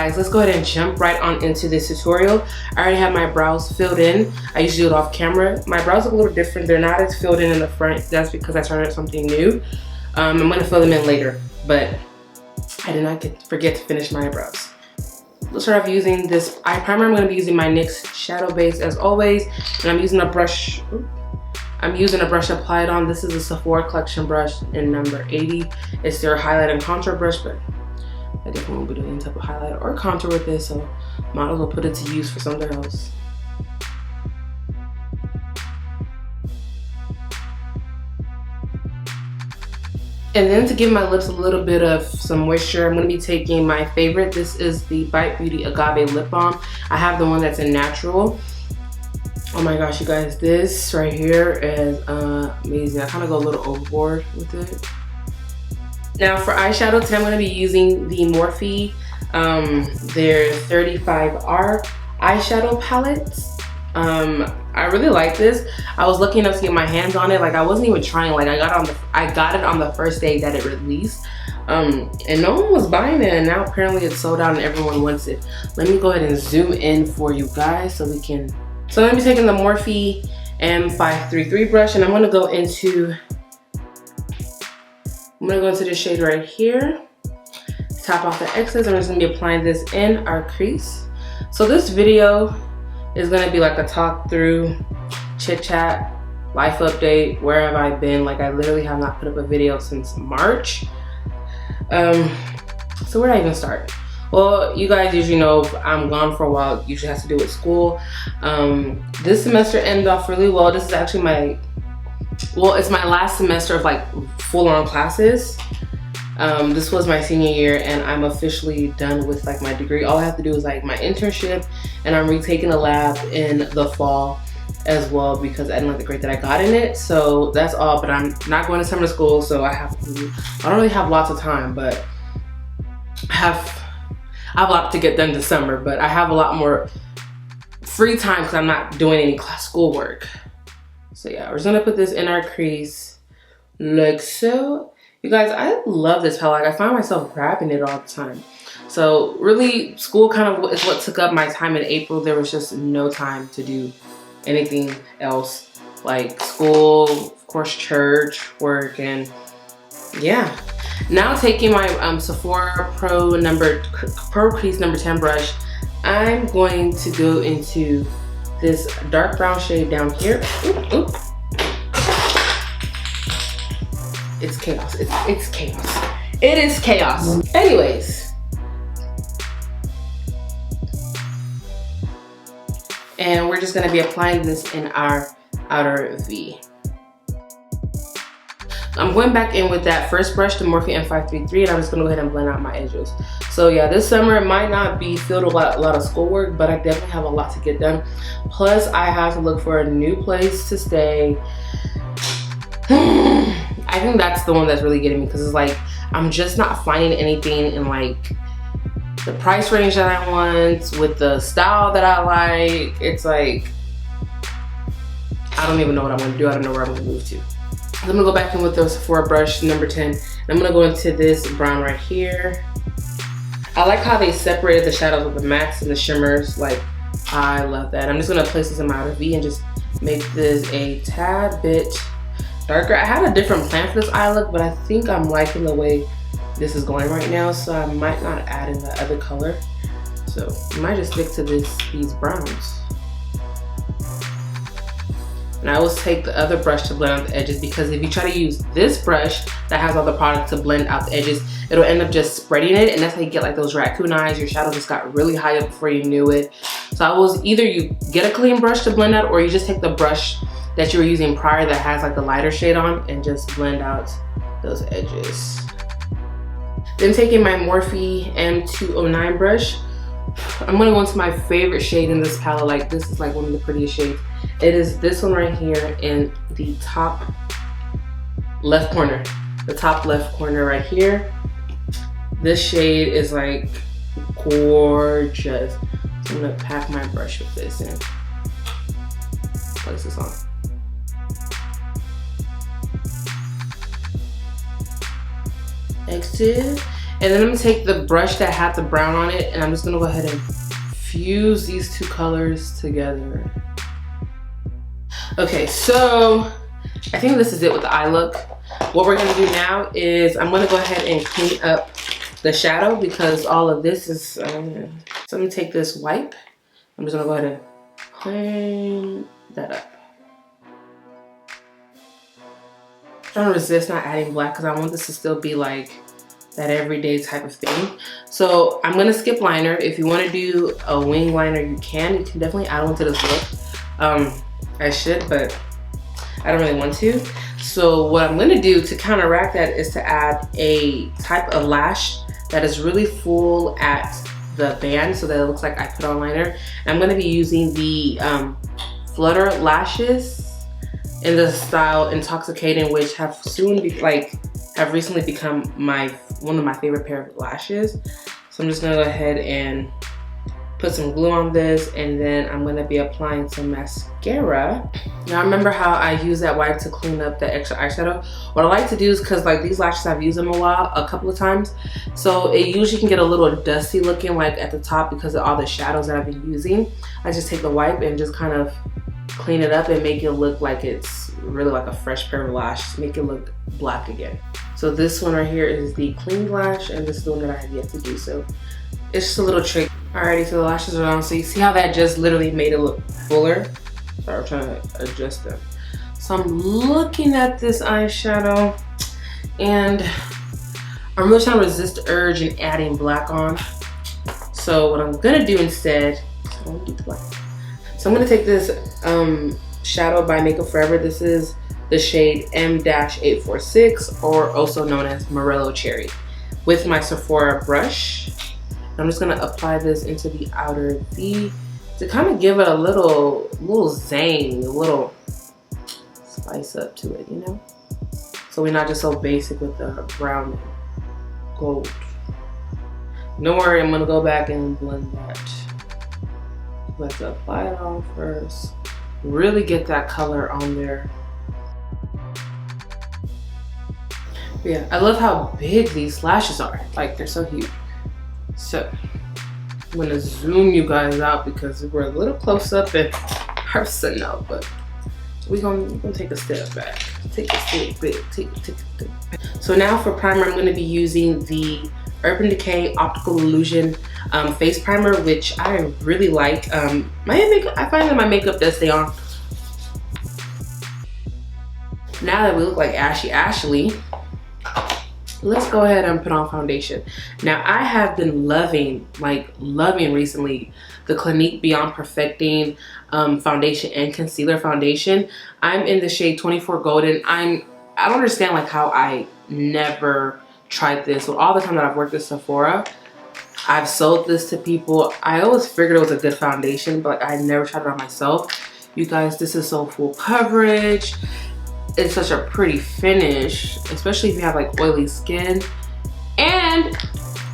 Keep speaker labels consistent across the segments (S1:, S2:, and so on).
S1: guys, let's go ahead and jump right on into this tutorial. I already have my brows filled in. I usually do it off camera. My brows look a little different. They're not as filled in the front. That's because I started something new. I'm gonna fill them in later, but I did not forget to finish my brows. Let's start off using this eye primer. I'm gonna be using my NYX shadow base as always, and I'm using a brush. Applied on. This is a Sephora collection brush in number 80. It's their highlight and contour brush, but I definitely won't be doing any type of highlight or contour with this, so might as well put it to use for something else. And then to give my lips a little bit of some moisture, I'm going to be taking my favorite. This is the Bite Beauty Agave Lip Balm. I have the one that's in natural. Oh my gosh, you guys, this right here is amazing. I kind of go a little overboard with it. Now for eyeshadow, today I'm going to be using the Morphe, their 35R eyeshadow palettes. I really like this. I was lucky enough to get my hands on it. Like, I wasn't even trying. Like, I got it on the first day that it released, and no one was buying it, and now apparently it's sold out and everyone wants it. Let me go ahead and zoom in for you guys so we can. So I'm gonna be taking the Morphe M533 brush, and I'm gonna go into the shade right here. Tap off the excess. I'm just gonna be applying this in our crease. So this video is gonna be like a talk through, chit chat, life update, where have I been? Like, I literally have not put up a video since March. So where do I even start? Well, you guys usually know I'm gone for a while. It usually has to do with school. This semester ended off really well. This is actually it's my last semester of like full-on classes. This was my senior year, and I'm officially done with like my degree. All I have to do is like my internship, and I'm retaking a lab in the fall as well because I didn't like the grade that I got in it. So that's all, but I'm not going to summer school, so I don't really have lots of time, but I have a lot to get done this summer, but I have a lot more free time because I'm not doing any schoolwork. So yeah, we're just gonna put this in our crease like so. You guys, I love this palette. Like, I find myself grabbing it all the time. So really, school kind of is what took up my time in April. There was just no time to do anything else. Like school, of course, church, work, and yeah. Now taking my Sephora Pro Crease number 10 brush, I'm going to go into this dark brown shade down here. Oop, oop. It's chaos. It's chaos. It is chaos. Anyways. And we're just going to be applying this in our outer V. I'm going back in with that first brush, the Morphe M533, and I'm just going to go ahead and blend out my edges. So yeah, this summer it might not be filled with a lot of schoolwork, but I definitely have a lot to get done. Plus, I have to look for a new place to stay. I think that's the one that's really getting me, because it's like I'm just not finding anything in like the price range that I want with the style that I like. It's like I don't even know what I want to do. I don't know where I'm going to move to. I'm gonna go back in with the Sephora brush number 10. And I'm gonna go into this brown right here. I like how they separated the shadows with the mattes and the shimmers. Like, I love that. I'm just gonna place this in my outer V and just make this a tad bit darker. I had a different plan for this eye look, but I think I'm liking the way this is going right now, so I might not add in the other color. So I might just stick to these browns. And I always take the other brush to blend out the edges, because if you try to use this brush that has all the product to blend out the edges, it'll end up just spreading it, and that's how you get like those raccoon eyes. Your shadow just got really high up before you knew it. So I was either you get a clean brush to blend out, or you just take the brush that you were using prior that has like the lighter shade on and just blend out those edges. Then taking my Morphe M209 brush, I'm gonna go into my favorite shade in this palette. Like, this is like one of the prettiest shades. It is this one right here in the top left corner. The top left corner right here. This shade is like gorgeous. So I'm gonna pack my brush with this and place this on. Exit. And then I'm gonna take the brush that had the brown on it, and I'm just gonna go ahead and fuse these two colors together. Okay, so I think this is it with the eye look. What we're gonna do now is I'm gonna go ahead and clean up the shadow because all of this is, so I'm gonna take this wipe. I'm just gonna go ahead and clean that up. I'm trying to resist not adding black because I want this to still be like that everyday type of thing. So I'm gonna skip liner. If you wanna do a wing liner, you can. You can definitely add one to this look. I should, but I don't really want to. So what I'm gonna do to counteract that is to add a type of lash that is really full at the band so that it looks like I put on liner. And I'm gonna be using the Flutter lashes in the style Intoxicating, which have recently become one of my favorite pair of lashes. So I'm just gonna go ahead and put some glue on this, and then I'm gonna be applying some mascara. Now remember how I use that wipe to clean up the extra eyeshadow? What I like to do is, cause like these lashes I've used them a couple of times, so it usually can get a little dusty looking like at the top because of all the shadows that I've been using. I just take the wipe and just kind of clean it up and make it look like it's really like a fresh pair of lashes, make it look black again. So this one right here is the clean lash, and this is the one that I have yet to do. So it's just a little trick. Alrighty, so the lashes are on. So you see how that just literally made it look fuller? Sorry, I'm trying to adjust them. So I'm looking at this eyeshadow, and I'm really trying to resist the urge in adding black on. So what I'm gonna do instead, so I'm gonna take this shadow by Makeup Forever. This is the shade M-846, or also known as Morello Cherry, with my Sephora brush. I'm just gonna apply this into the outer V to kind of give it a little zang, a little spice up to it, you know? So we're not just so basic with the brown and gold. Don't worry, I'm gonna go back and blend that. Let's apply it on first. Really get that color on there. But yeah, I love how big these lashes are. Like, they're so huge. So I'm gonna zoom you guys out because we're a little close up and personal, but we're gonna take a step back. Take a step back, take a step back. So now for primer, I'm gonna be using the Urban Decay Optical Illusion face primer, which I really like. I find that my makeup does stay on. Now that we look like Ashley, let's go ahead and put on foundation. Now I have been loving recently the Clinique Beyond Perfecting foundation and concealer foundation. I'm in the shade 24 Golden. I don't understand like how I never tried this. With all the time that I've worked at Sephora, I've sold this to people. I always figured it was a good foundation, but I never tried it on myself. You guys, this is so full coverage. It's such a pretty finish, especially if you have like oily skin. And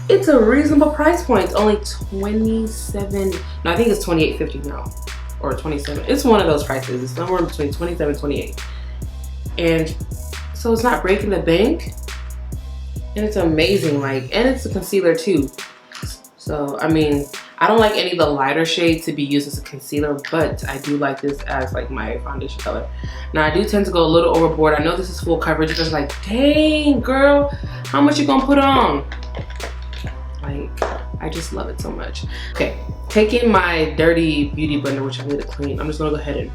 S1: it's a reasonable price point. It's only $27, no, I think it's $28.50 now, or $27. It's one of those prices. It's somewhere between $27 and $28. And so it's not breaking the bank. And it's amazing, like, and it's a concealer too. So, I mean, I don't like any of the lighter shades to be used as a concealer, but I do like this as like my foundation color. Now I do tend to go a little overboard. I know this is full coverage. It's just like, dang girl, how much you gonna put on? Like, I just love it so much. Okay, taking my dirty beauty blender, which I need to clean, I'm just gonna go ahead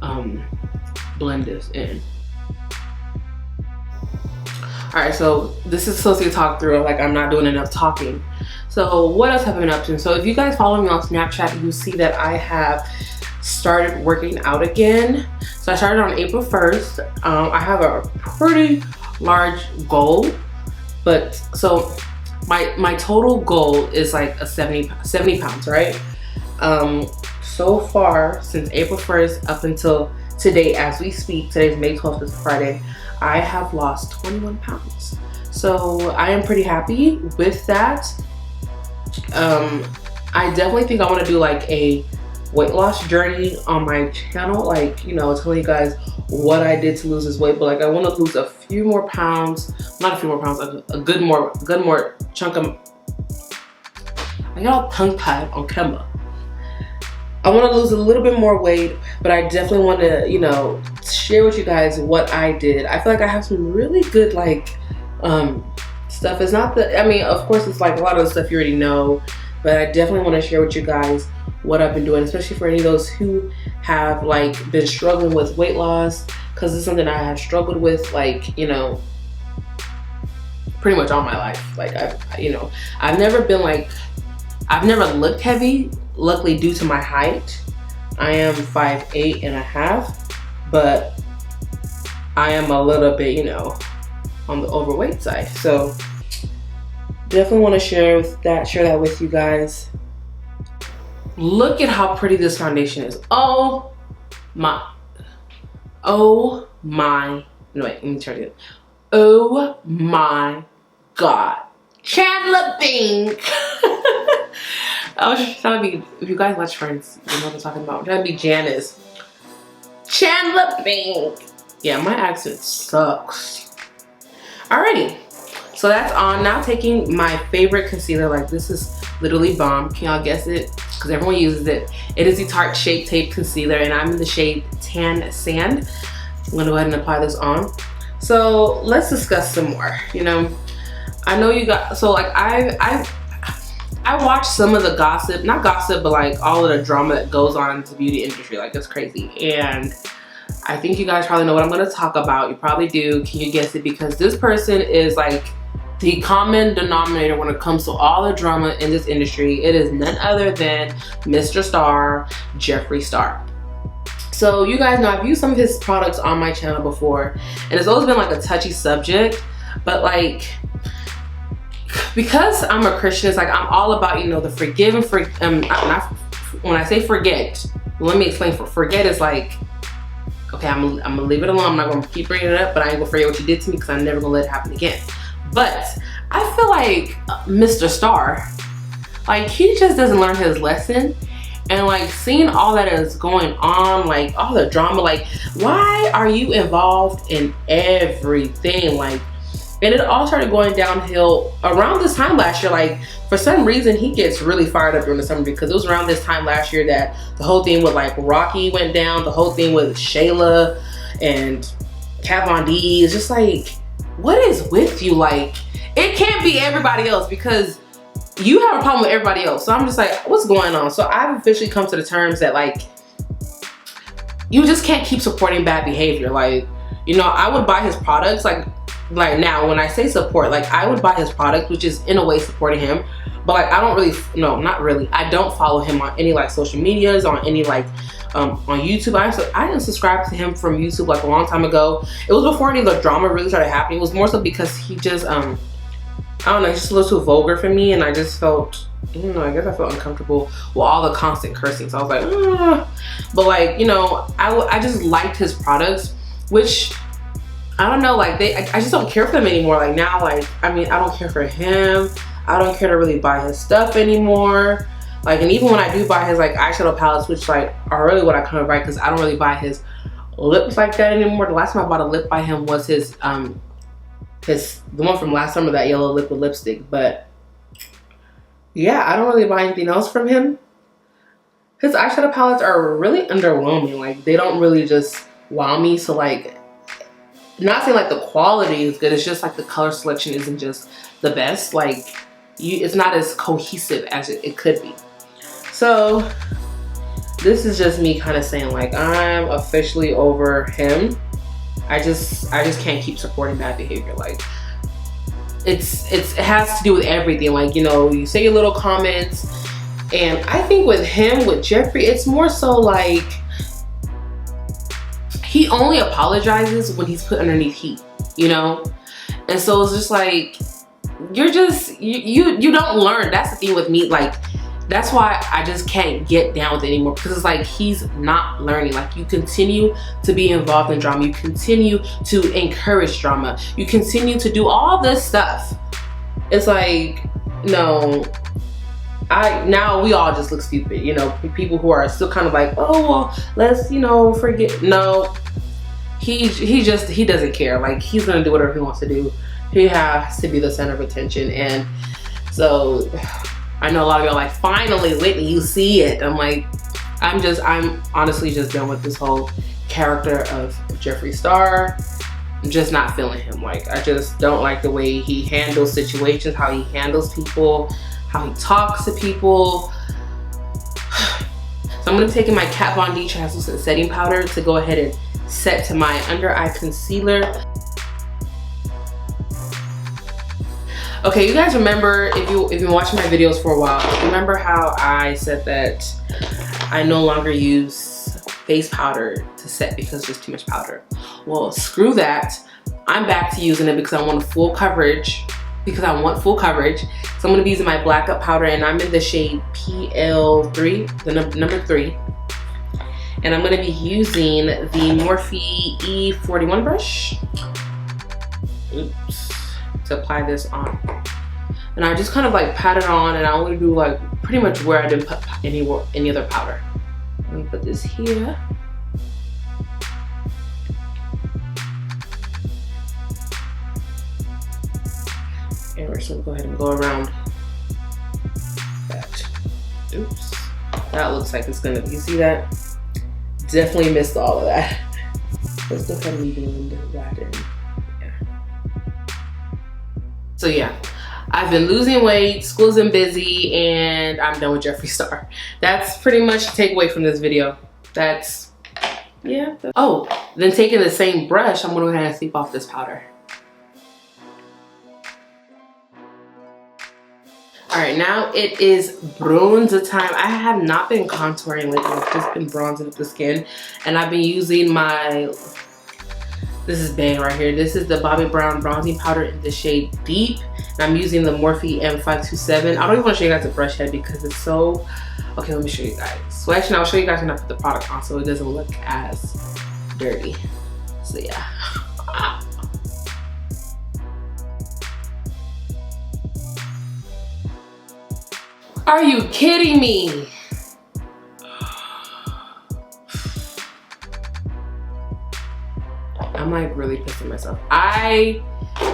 S1: and blend this in. All right, so this is supposed to be a talk through, like I'm not doing enough talking. So what else have I been up to? So if you guys follow me on Snapchat, you see that I have started working out again. So I started on April 1st. I have a pretty large goal, but so my total goal is like a 70 pounds, right? So far since April 1st up until today, as we speak, today's May 12th, is Friday, I have lost 21 pounds. So I am pretty happy with that. I definitely think I want to do like a weight loss journey on my channel, like, you know, telling you guys what I did to lose this weight. But like, I want to lose a few more pounds, not a few more pounds, a good more chunk of, I got all tongue tied on camera. I want to lose a little bit more weight, but I definitely want to, you know, share with you guys what I did. I feel like I have some really good, like, stuff. It's not the, I mean, of course, it's like a lot of the stuff you already know, but I definitely want to share with you guys what I've been doing, especially for any of those who have, like, been struggling with weight loss, because it's something I have struggled with, like, you know, pretty much all my life. Like, I've never been, like, I've never looked heavy. Luckily, due to my height, I am 5'8.5", but I am a little bit, you know, on the overweight side. So definitely want to share that with you guys. Look at how pretty this foundation is. Oh my, no wait, let me turn it. Oh my God, Chandler Bing. I was just trying to be, if you guys watch Friends, you know what I'm talking about. I'm trying to be Janice. Chandler Bing. Yeah, my accent sucks. Alrighty, so that's on. Now taking my favorite concealer. Like, this is literally bomb. Can y'all guess it? Because everyone uses it. It is the Tarte Shape Tape Concealer, and I'm in the shade Tan Sand. I'm gonna go ahead and apply this on. So let's discuss some more. You know, I know you got, so like I watched some of the gossip, not gossip, but like all of the drama that goes on in the beauty industry. Like, it's crazy. And I think you guys probably know what I'm gonna talk about. You probably do. Can you guess it? Because this person is like the common denominator when it comes to all the drama in this industry. It is none other than Mr. Star, Jeffree Star. So you guys know I've used some of his products on my channel before, and it's always been like a touchy subject, but like, because I'm a Christian, it's like I'm all about, you know, the forgive and when I say forget, let me explain. Forget is like, okay, I'm gonna leave it alone. I'm not gonna keep bringing it up, but I ain't gonna forget what you did to me, because I'm never gonna let it happen again. But I feel like Mr. Star, like, he just doesn't learn his lesson. And like, seeing all that is going on, like all the drama, like, why are you involved in everything? Like, and it all started going downhill around this time last year. Like, for some reason, he gets really fired up during the summer, because it was around this time last year that the whole thing with like Rocky went down, the whole thing with Shayla and Kat Von D. Is just like, what is with you? Like, it can't be everybody else, because you have a problem with everybody else. So I'm just like, what's going on? So I've officially come to the terms that, like, you just can't keep supporting bad behavior. Like, you know, I would buy his products, like now when I say support, like, I would buy his product, which is in a way supporting him, but like, I don't really, no, not really, I don't follow him on any like social medias, on any like on YouTube. I didn't subscribe to him from YouTube like a long time ago. It was before any of the drama really started happening. It was more so because he just I don't know, he's just a little too vulgar for me, and I just felt, I don't know, I guess I felt uncomfortable with all the constant cursing. So I was like, ugh. But like, you know, I just liked his products, which, I don't know, like, I just don't care for them anymore. Like, now, like, I mean, I don't care for him. I don't care to really buy his stuff anymore. Like, and even when I do buy his like eyeshadow palettes, which like are really what I kind of buy, because I don't really buy his lips like that anymore. The last time I bought a lip by him was his the one from last summer, that yellow liquid lipstick. But yeah, I don't really buy anything else from him. His eyeshadow palettes are really underwhelming. Like, they don't really just wow me. So like, not saying like the quality is good, it's just like the color selection isn't just the best. Like, it's not as cohesive as it could be. So this is just me kind of saying, like, I'm officially over him. I just can't keep supporting bad behavior. Like, it has to do with everything. Like, you know, you say your little comments, and I think with him, with Jeffree, it's more so like, he only apologizes when he's put underneath heat, you know? And so it's just like, you're just, you don't learn. That's the thing with me. Like, that's why I just can't get down with it anymore, because it's like, he's not learning. Like, you continue to be involved in drama. You continue to encourage drama. You continue to do all this stuff. It's like, no, now we all just look stupid, you know, people who are still kind of like, oh, well, let's, you know, forget. No, he doesn't care. Like, he's gonna do whatever he wants to do. He has to be the center of attention. And so I know a lot of y'all like, finally, Whitney, you see it. I'm like, I'm honestly just done with this whole character of Jeffree Star. I'm just not feeling him. Like, I just don't like the way he handles situations, how he handles people, how he talks to people. So I'm gonna be taking my Kat Von D translucent setting powder to go ahead and set to my under eye concealer. Okay, you guys remember, if you've been watching my videos for a while, remember how I said that I no longer use face powder to set because there's too much powder? Well, screw that. I'm back to using it because I want full coverage. So I'm gonna be using my Black Up powder, and I'm in the shade PL3, the number 3. And I'm gonna be using the Morphe E41 brush. Oops. To apply this on. And I just kind of like pat it on, and I only do like pretty much where I didn't put any other powder. I'm gonna put this here. And we're just gonna go ahead and go around that. Oops. That looks like it's gonna, you see that? Definitely missed all of that. Let's go ahead and blend that in. So yeah, I've been losing weight, school's been busy, and I'm done with Jeffree Star. That's pretty much the takeaway from this video. That's, yeah. Oh, then taking the same brush, I'm gonna go ahead and sweep off this powder. All right, now it is bronzer time. I have not been contouring lately. I've just been bronzing up the skin, and I've been using my, this is bang right here. This is the Bobbi Brown bronzing powder in the shade Deep. And I'm using the Morphe M527. I don't even want to show you guys the brush head because it's so, okay, let me show you guys. So actually, I'll show you guys when I put the product on so it doesn't look as dirty. So yeah. Are you kidding me? I'm like really pissing myself. I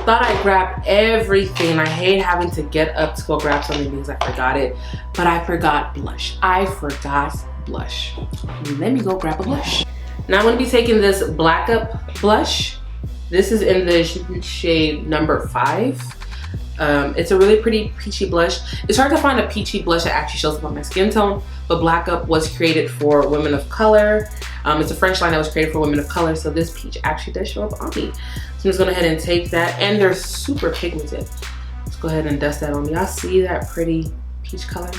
S1: thought I grabbed everything. I hate having to get up to go grab something because I forgot it. But I forgot blush. I forgot blush. Let me go grab a blush. Now I'm going to be taking this Black Up blush. This is in the shade number 5. It's a really pretty peachy blush. It's hard to find a peachy blush that actually shows up on my skin tone, but Black Up was created for women of color. It's a French line that was created for women of color, so this peach actually does show up on me. So I'm just gonna go ahead and take that, and they're super pigmented. Let's go ahead and dust that on me. Y'all see that pretty peach color?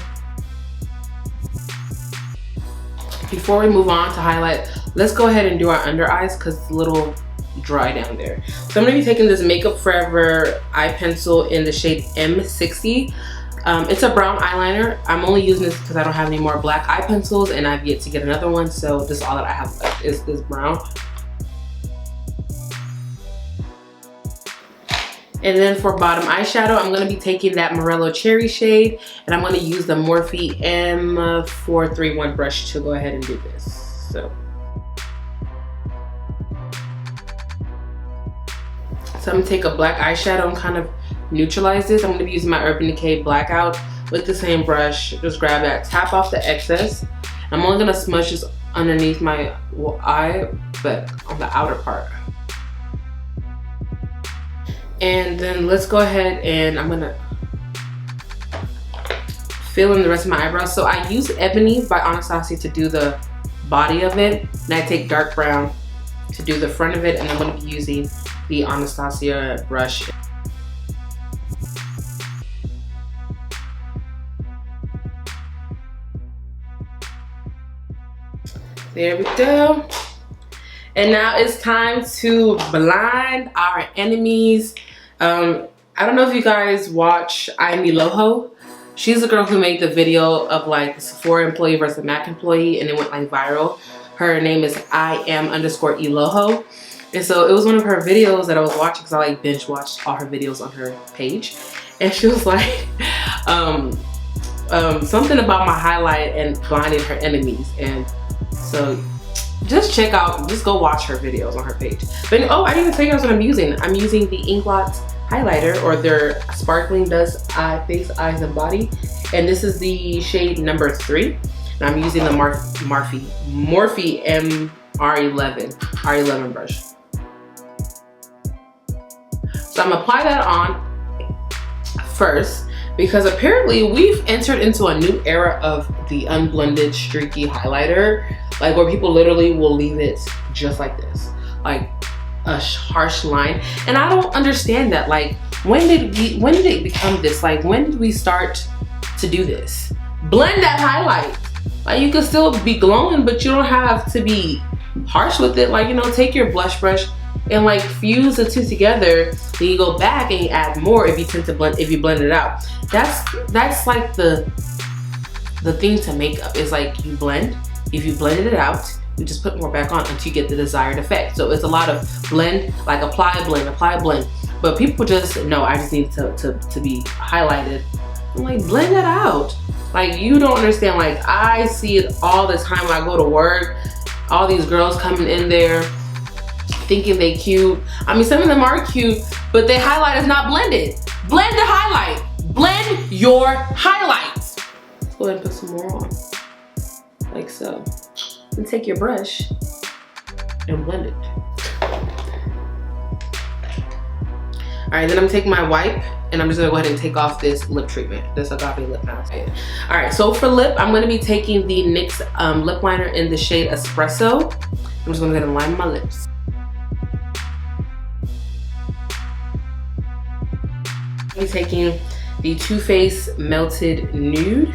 S1: Before we move on to highlight, let's go ahead and do our under eyes because it's a little dry down there. So I'm gonna be taking this Makeup Forever eye pencil in the shade M60. It's a brown eyeliner. I'm only using this because I don't have any more black eye pencils and I've yet to get another one, so this is all that I have left is this brown. And then for bottom eyeshadow, I'm going to be taking that Morello Cherry shade, and I'm going to use the Morphe M431 brush to go ahead and do this. So I'm going to take a black eyeshadow and kind of neutralize this. I'm going to be using my Urban Decay Blackout with the same brush. Just grab that, tap off the excess. I'm only going to smudge this underneath my eye, but on the outer part. And then let's go ahead and I'm going to fill in the rest of my eyebrows. So I use Ebony by Anastasia to do the body of it, and I take dark brown to do the front of it, and I'm going to be using the Anastasia brush. There we go. And now it's time to blind our enemies. I don't know if you guys watch I'm Eloho. She's the girl who made the video of like the Sephora employee versus MAC employee, and it went like viral. Her name is IM_Eloho. And so it was one of her videos that I was watching because I like binge watched all her videos on her page. And she was like, something about my highlight and blinded her enemies, and so just go watch her videos on her page. But oh, I didn't even tell you guys what I'm using. I'm using the Inglot highlighter, or their Sparkling Dust Face, Eyes, and Body, and this is the shade number 3. And I'm using the Morphe R11 brush. So I'm gonna apply that on first, because apparently we've entered into a new era of the unblended streaky highlighter, like where people literally will leave it just like this, like a harsh line. And I don't understand that. Like, when did it become this? Like, when did we start to do this? Blend that highlight. Like, you can still be glowing, but you don't have to be harsh with it. Like, you know, take your blush brush and like fuse the two together. Then you go back and you add more if you blend it out. That's like the thing to makeup, is like you blend. If you blended it out, you just put more back on until you get the desired effect. So it's a lot of blend, like apply, blend, apply, blend. But people just know, I just need to be highlighted. I'm like, blend that out. Like, you don't understand. Like, I see it all the time when I go to work. All these girls coming in there thinking they cute. I mean, some of them are cute, but their highlight is not blended. Blend the highlight. Blend your highlights. Let's go ahead and put some more on, like so. And take your brush and blend it. All right, then I'm taking my wipe and I'm just gonna go ahead and take off this lip treatment, this Agave lip mask. All right, so for lip, I'm gonna be taking the NYX lip liner in the shade Espresso. I'm just gonna go ahead and line my lips. I'm taking the Too Faced Melted Nude.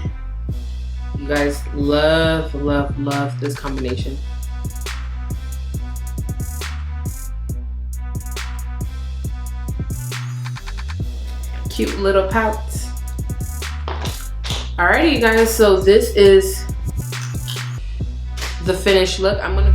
S1: You guys love, love, love this combination. Cute little pout. Alrighty, you guys, so this is the finished look. I'm gonna